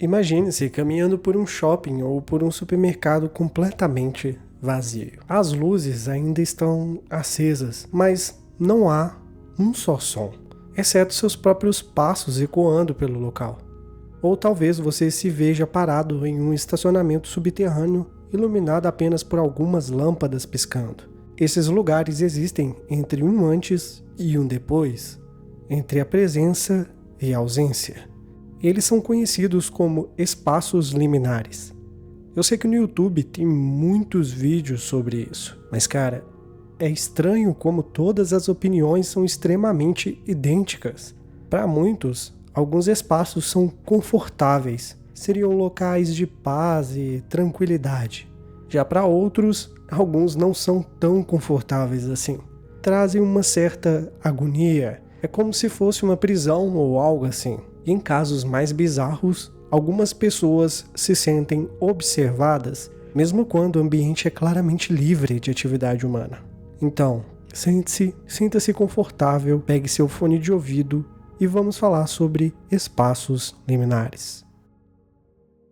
Imagine-se caminhando por um shopping ou por um supermercado completamente vazio. As luzes ainda estão acesas, mas não há um só som, exceto seus próprios passos ecoando pelo local. Ou talvez você se veja parado em um estacionamento subterrâneo, iluminado apenas por algumas lâmpadas piscando. Esses lugares existem entre um antes e um depois, entre a presença e a ausência. Eles são conhecidos como espaços liminares. Eu sei que no YouTube tem muitos vídeos sobre isso, mas cara, é estranho como todas as opiniões são extremamente idênticas. Para muitos, alguns espaços são confortáveis, seriam locais de paz e tranquilidade. Já para outros, alguns não são tão confortáveis assim. Trazem uma certa agonia, é como se fosse uma prisão ou algo assim. E em casos mais bizarros, algumas pessoas se sentem observadas, mesmo quando o ambiente é claramente livre de atividade humana. Então, sinta-se confortável, pegue seu fone de ouvido e vamos falar sobre espaços liminares.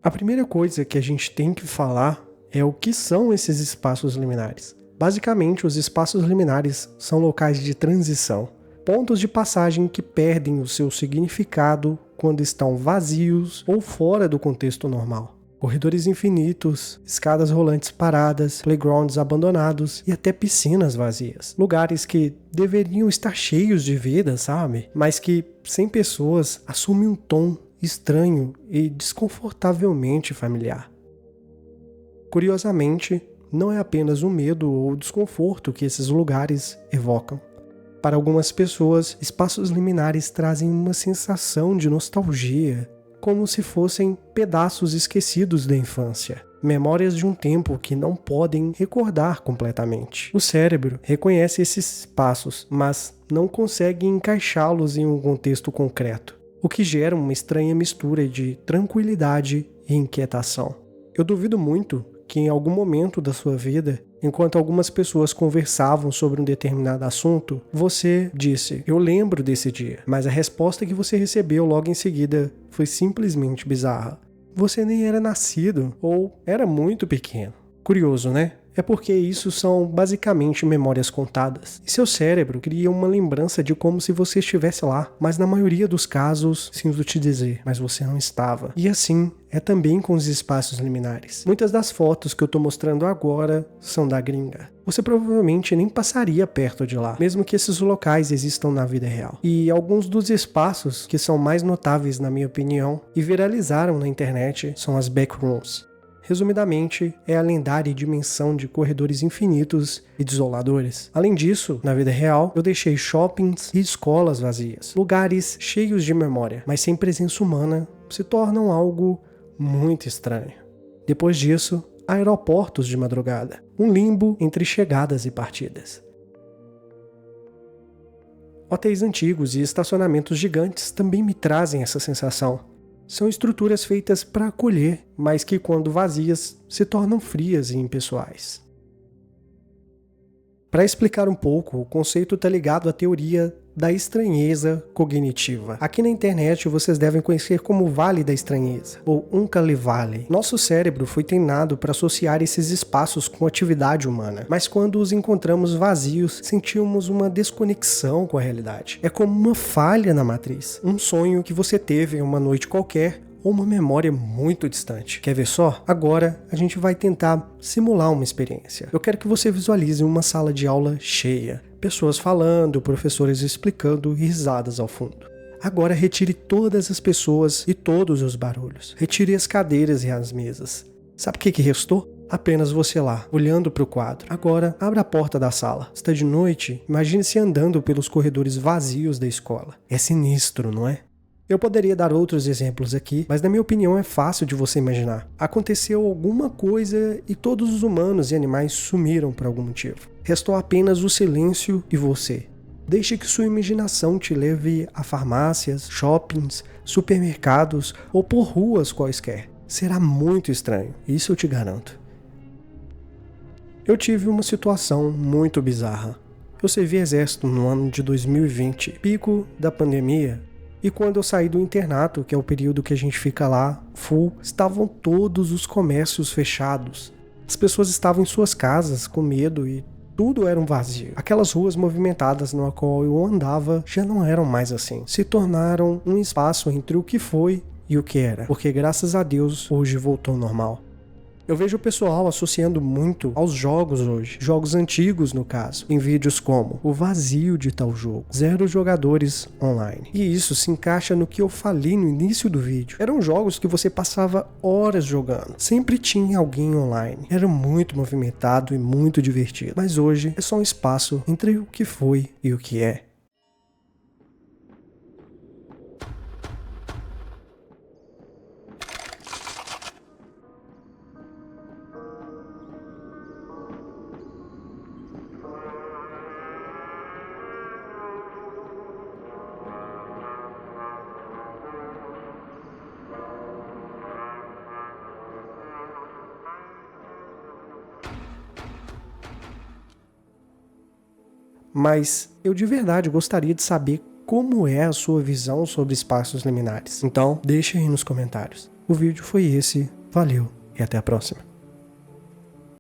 A primeira coisa que a gente tem que falar é o que são esses espaços liminares. Basicamente, os espaços liminares são locais de transição, pontos de passagem que perdem o seu significado quando estão vazios ou fora do contexto normal. Corredores infinitos, escadas rolantes paradas, playgrounds abandonados e até piscinas vazias. Lugares que deveriam estar cheios de vida, sabe? Mas que, sem pessoas, assumem um tom estranho e desconfortavelmente familiar. Curiosamente, não é apenas o medo ou o desconforto que esses lugares evocam. Para algumas pessoas, espaços liminares trazem uma sensação de nostalgia, como se fossem pedaços esquecidos da infância, memórias de um tempo que não podem recordar completamente. O cérebro reconhece esses espaços, mas não consegue encaixá-los em um contexto concreto, o que gera uma estranha mistura de tranquilidade e inquietação. Eu duvido muito que em algum momento da sua vida, enquanto algumas pessoas conversavam sobre um determinado assunto, você disse, eu lembro desse dia, mas a resposta que você recebeu logo em seguida foi simplesmente bizarra. Você nem era nascido ou era muito pequeno. Curioso, né? É porque isso são basicamente memórias contadas. E seu cérebro cria uma lembrança de como se você estivesse lá, mas na maioria dos casos, sinto te dizer, mas você não estava. E assim é também com os espaços liminares. Muitas das fotos que eu tô mostrando agora são da gringa. Você provavelmente nem passaria perto de lá, mesmo que esses locais existam na vida real. E alguns dos espaços que são mais notáveis, na minha opinião, e viralizaram na internet são as backrooms. Resumidamente, é a lendária dimensão de corredores infinitos e desoladores. Além disso, na vida real, eu deixei shoppings e escolas vazias. Lugares cheios de memória, mas sem presença humana, se tornam algo muito estranho. Depois disso, aeroportos de madrugada. Um limbo entre chegadas e partidas. Hotéis antigos e estacionamentos gigantes também me trazem essa sensação. São estruturas feitas para acolher, mas que quando vazias se tornam frias e impessoais. Para explicar um pouco, o conceito está ligado à teoria da estranheza cognitiva. Aqui na internet vocês devem conhecer como Vale da Estranheza, ou Uncanny Valley. Nosso cérebro foi treinado para associar esses espaços com atividade humana, mas quando os encontramos vazios, sentimos uma desconexão com a realidade. É como uma falha na matriz, um sonho que você teve em uma noite qualquer, ou uma memória muito distante. Quer ver só? Agora a gente vai tentar simular uma experiência. Eu quero que você visualize uma sala de aula cheia, pessoas falando, professores explicando e risadas ao fundo. Agora retire todas as pessoas e todos os barulhos. Retire as cadeiras e as mesas. Sabe o que restou? Apenas você lá, olhando para o quadro. Agora, abra a porta da sala. Está de noite? Imagine-se andando pelos corredores vazios da escola. É sinistro, não é? Eu poderia dar outros exemplos aqui, mas na minha opinião é fácil de você imaginar. Aconteceu alguma coisa e todos os humanos e animais sumiram por algum motivo. Restou apenas o silêncio e você. Deixe que sua imaginação te leve a farmácias, shoppings, supermercados ou por ruas quaisquer. Será muito estranho, isso eu te garanto. Eu tive uma situação muito bizarra. Eu servi exército no ano de 2020, pico da pandemia. E quando eu saí do internato, que é o período que a gente fica lá, full, estavam todos os comércios fechados. As pessoas estavam em suas casas com medo e tudo era um vazio. Aquelas ruas movimentadas na qual eu andava já não eram mais assim. Se tornaram um espaço entre o que foi e o que era. Porque graças a Deus hoje voltou ao normal. Eu vejo o pessoal associando muito aos jogos hoje, jogos antigos no caso, em vídeos como o vazio de tal jogo, 0 jogadores online. E isso se encaixa no que eu falei no início do vídeo. Eram jogos que você passava horas jogando, sempre tinha alguém online. Era muito movimentado e muito divertido, mas hoje é só um espaço entre o que foi e o que é. Mas eu de verdade gostaria de saber como é a sua visão sobre espaços liminares. Então, deixe aí nos comentários. O vídeo foi esse, valeu e até a próxima.